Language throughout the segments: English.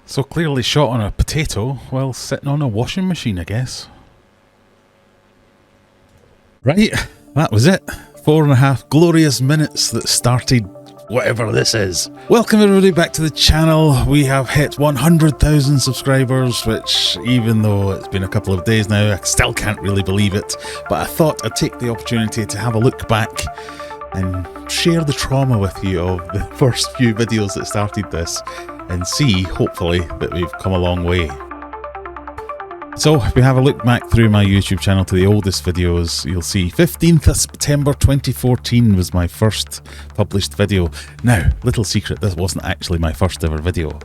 So clearly shot on a potato while sitting on a washing machine, I guess. Right, that was it. 4.5 glorious minutes that started whatever this is. Welcome everybody back to the channel. We have hit 100,000 subscribers, which even though it's been a couple of days now, I still can't really believe it. But I thought I'd take the opportunity to have a look back and share the trauma with you of the first few videos that started this and see, hopefully, that we've come a long way. So, if we have a look back through my YouTube channel to the oldest videos, you'll see 15th of September 2014 was my first published video. Now, little secret, this wasn't actually my first ever video.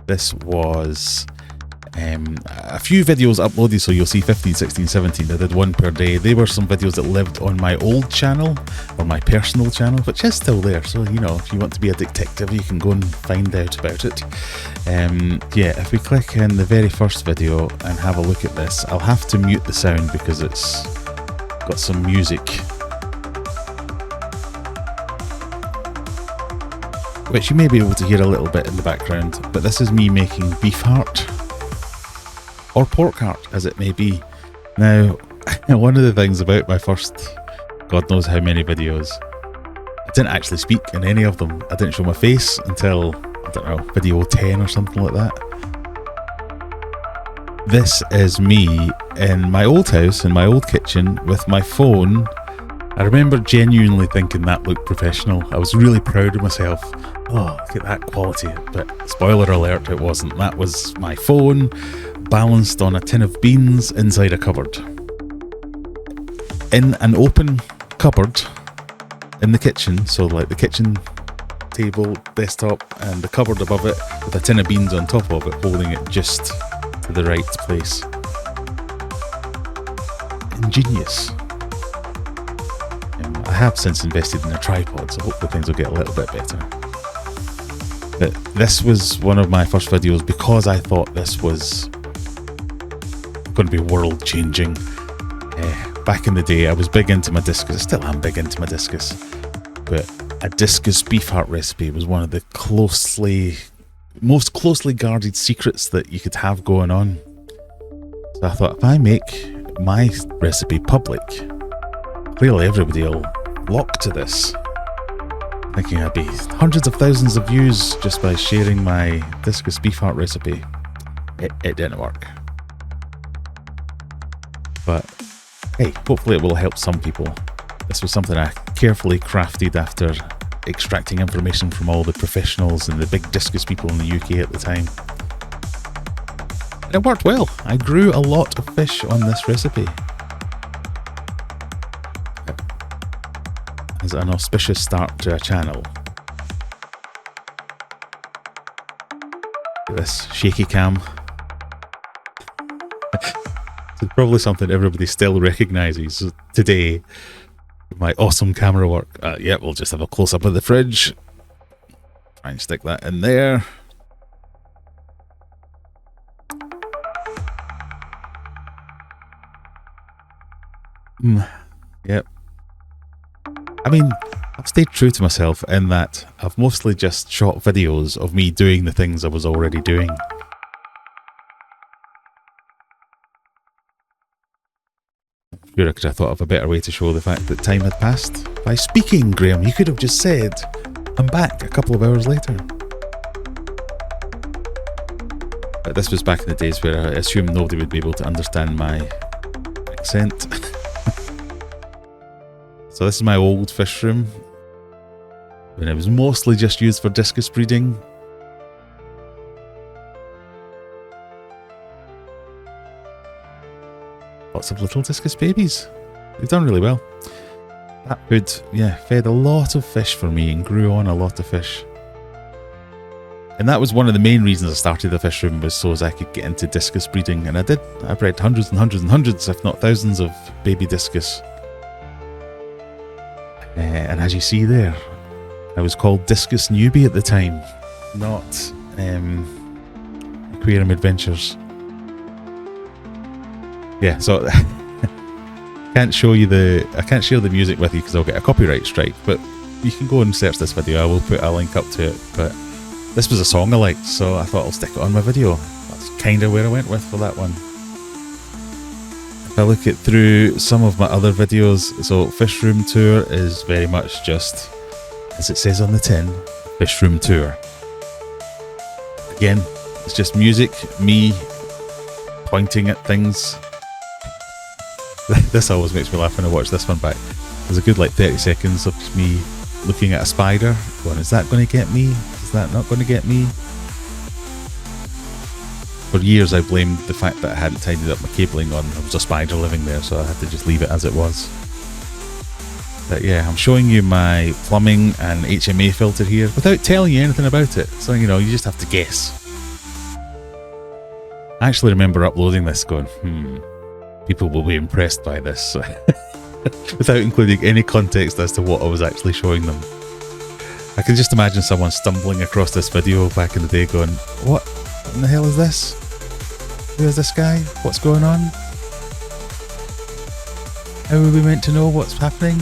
This was a few videos uploaded, so you'll see 15, 16, 17. I did one per day. They were some videos that lived on my old channel, or my personal channel, which is still there. So, you know, if you want to be a detective, you can go and find out about it. Yeah, if we click in the very first video and have a look at this, I'll have to mute the sound because it's got some music, which you may be able to hear a little bit in the background, but this is me making beef heart, or pork heart as it may be. Now, one of the things about my first God knows how many videos, I didn't actually speak in any of them. I didn't show my face until, I don't know, video 10 or something like that. This is me in my old house, in my old kitchen, with my phone. I remember genuinely thinking that looked professional. I was really proud of myself. Oh, look at that quality. But spoiler alert, it wasn't. That was my phone balanced on a tin of beans inside a cupboard. In an open cupboard in the kitchen, so like the kitchen table, desktop, and the cupboard above it with a tin of beans on top of it, holding it just to the right place. Ingenious. I have since invested in a tripod, so hopefully things will get a little bit better. But this was one of my first videos because I thought this was going to be world changing. Back in the day, I was big into my Discus. I still am big into my Discus, but a Discus beef heart recipe was one of the most closely guarded secrets that you could have going on. So I thought, if I make my recipe public, clearly everybody will flock to this. Thinking I'd be hundreds of thousands of views just by sharing my Discus beef heart recipe. It didn't work. But hey, hopefully it will help some people. This was something I carefully crafted after extracting information from all the professionals and the big Discus people in the UK at the time. And it worked well. I grew a lot of fish on this recipe. As an auspicious start to a channel. This shaky cam. It's probably something everybody still recognises today. My awesome camera work. Yeah, we'll just have a close-up of the fridge. Try and stick that in there. Yep. I mean, I've stayed true to myself in that I've mostly just shot videos of me doing the things I was already doing. Sure, I could have thought of a better way to show the fact that time had passed. By speaking, Graham, you could have just said, I'm back a couple of hours later. But this was back in the days where I assumed nobody would be able to understand my accent. So this is my old fish room, when it was mostly just used for Discus breeding. Lots of little Discus babies. They've done really well. That would, yeah, fed a lot of fish for me and grew on a lot of fish. And that was one of the main reasons I started the fish room, was so as I could get into Discus breeding. And I did. I bred hundreds and hundreds and hundreds, if not thousands, of baby Discus. And as you see there, I was called Discus Newbie at the time, not Aquarium Adventures. Yeah, so I can't share the music with you because I'll get a copyright strike, but you can go and search this video. I will put a link up to it. But this was a song I liked, so I thought I'll stick it on my video. That's kind of where I went with for that one. If I look at through some of my other videos, so Fish Room Tour is very much just, as it says on the tin, Fish Room Tour. Again, it's just music, me pointing at things. This always makes me laugh when I watch this one back. There's a good like 30 seconds of me looking at a spider, going, is that going to get me? Is that not going to get me? For years I blamed the fact that I hadn't tidied up my cabling on. There was a spider living there, so I had to just leave it as it was. But yeah, I'm showing you my plumbing and HMA filter here without telling you anything about it. So, you know, you just have to guess. I actually remember uploading this going, people will be impressed by this. Without including any context as to what I was actually showing them. I can just imagine someone stumbling across this video back in the day going, what in the hell is this? Who is this guy? What's going on? How are we meant to know what's happening?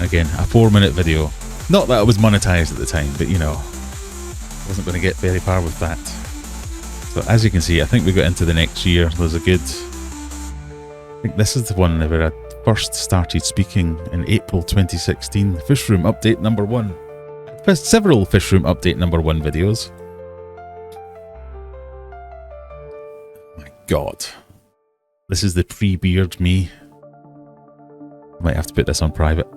Again, a 4-minute video. Not that it was monetized at the time, but you know, I wasn't going to get very far with that. So as you can see, I think we got into the next year. There's a good, I think this is the one where I first started speaking in April 2016. Fish Room Update number 1. There's several Fish Room Update number 1 videos. Oh my God. This is the pre-beard me. I might have to put this on private.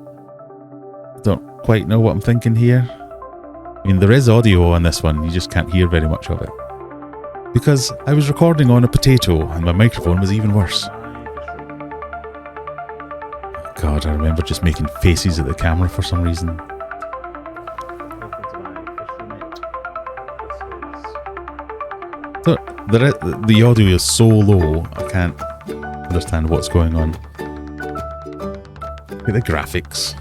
Don't quite know what I'm thinking here. I mean, there is audio on this one. You just can't hear very much of it. Because I was recording on a potato and my microphone was even worse. God, I remember just making faces at the camera for some reason. So, the audio is so low, I can't understand what's going on. Look at the graphics.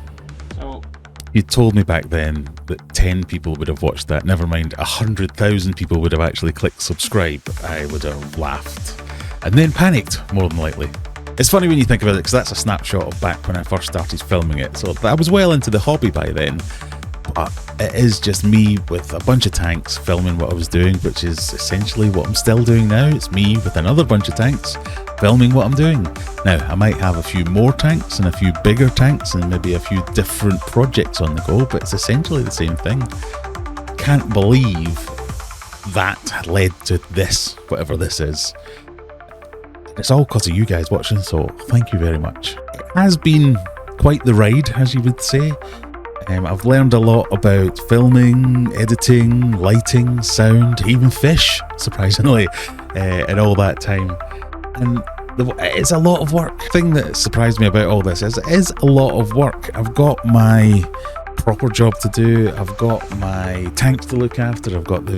You told me back then that 10 people would have watched that, never mind 100,000 people would have actually clicked subscribe. I would have laughed and then panicked, more than likely. It's funny when you think about it, because that's a snapshot of back when I first started filming it. So I was well into the hobby by then, but it is just me with a bunch of tanks filming what I was doing, which is essentially what I'm still doing now. It's me with another bunch of tanks filming what I'm doing. Now, I might have a few more tanks and a few bigger tanks and maybe a few different projects on the go, but it's essentially the same thing. Can't believe that led to this, whatever this is. It's all because of you guys watching, so thank you very much. It has been quite the ride, as you would say. I've learned a lot about filming, editing, lighting, sound, even fish, surprisingly, in all that time. And it's a lot of work. The thing that surprised me about all this is it is a lot of work. I've got my proper job to do. I've got my tanks to look after. I've got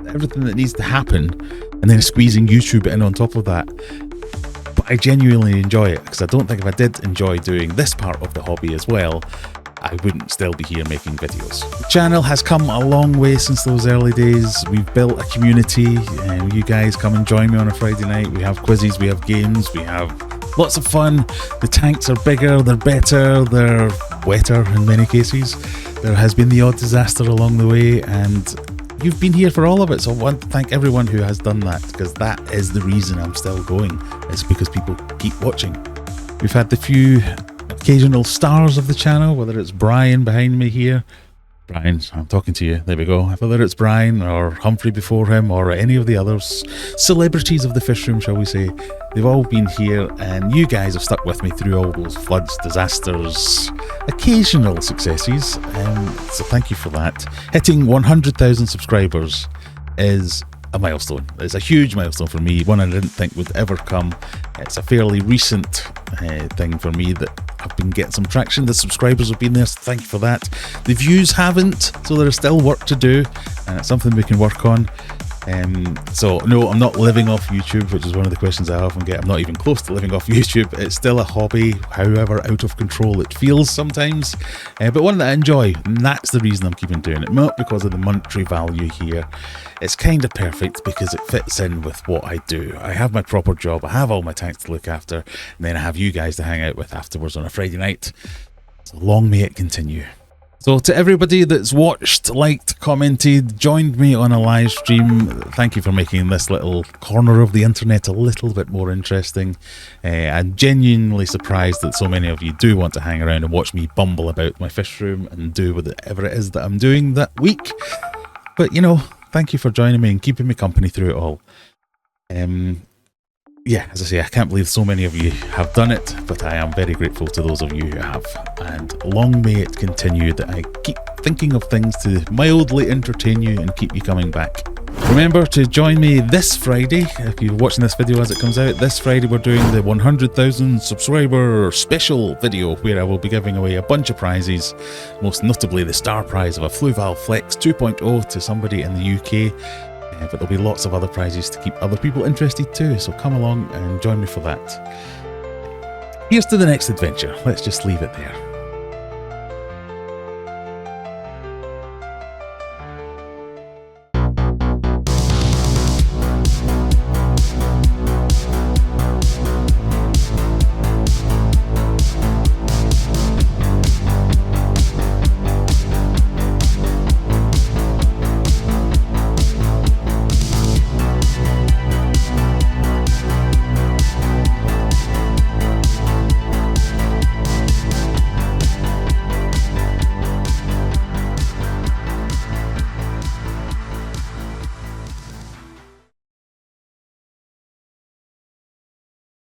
everything that needs to happen, and then squeezing YouTube in on top of that. But I genuinely enjoy it, because I don't think if I did enjoy doing this part of the hobby as well, I wouldn't still be here making videos. The channel has come a long way since those early days. We've built a community, and you guys come and join me on a Friday night. We have quizzes, we have games, we have lots of fun. The tanks are bigger, they're better, they're wetter in many cases. There has been the odd disaster along the way, and you've been here for all of it. So I want to thank everyone who has done that, because that is the reason I'm still going. It's because people keep watching. We've had the few occasional stars of the channel, whether it's Brian behind me here. Brian, I'm talking to you. There we go. Whether it's Brian or Humphrey before him or any of the others, celebrities of the fish room, shall we say, they've all been here, and you guys have stuck with me through all those floods, disasters, occasional successes, so thank you for that. Hitting 100,000 subscribers is a milestone. It's a huge milestone for me, one I didn't think would ever come. It's a fairly recent thing for me that I've been getting some traction. The subscribers have been there, so thank you for that. The views haven't, so there's still work to do, and it's something we can work on. So no, I'm not living off YouTube, which is one of the questions I often get. I'm not even close to living off YouTube. It's still a hobby, however out of control it feels sometimes, but one that I enjoy, and that's the reason I'm keeping doing it. Not because of the monetary value here. It's kind of perfect because it fits in with what I do. I have my proper job, I have all my tanks to look after, and then I have you guys to hang out with afterwards on a Friday night. So long may it continue. So to everybody that's watched, liked, commented, joined me on a live stream, thank you for making this little corner of the internet a little bit more interesting. I'm genuinely surprised that so many of you do want to hang around and watch me bumble about my fish room and do whatever it is that I'm doing that week. But, you know, thank you for joining me and keeping me company through it all. Yeah, as I say, I can't believe so many of you have done it, but I am very grateful to those of you who have. And long may it continue that I keep thinking of things to mildly entertain you and keep you coming back. Remember to join me this Friday, if you're watching this video as it comes out. This Friday we're doing the 100,000 subscriber special video where I will be giving away a bunch of prizes, most notably the star prize of a Fluval Flex 2.0 to somebody in the UK. But there'll be lots of other prizes to keep other people interested too, so come along and join me for that. Here's to the next adventure. Let's just leave it there.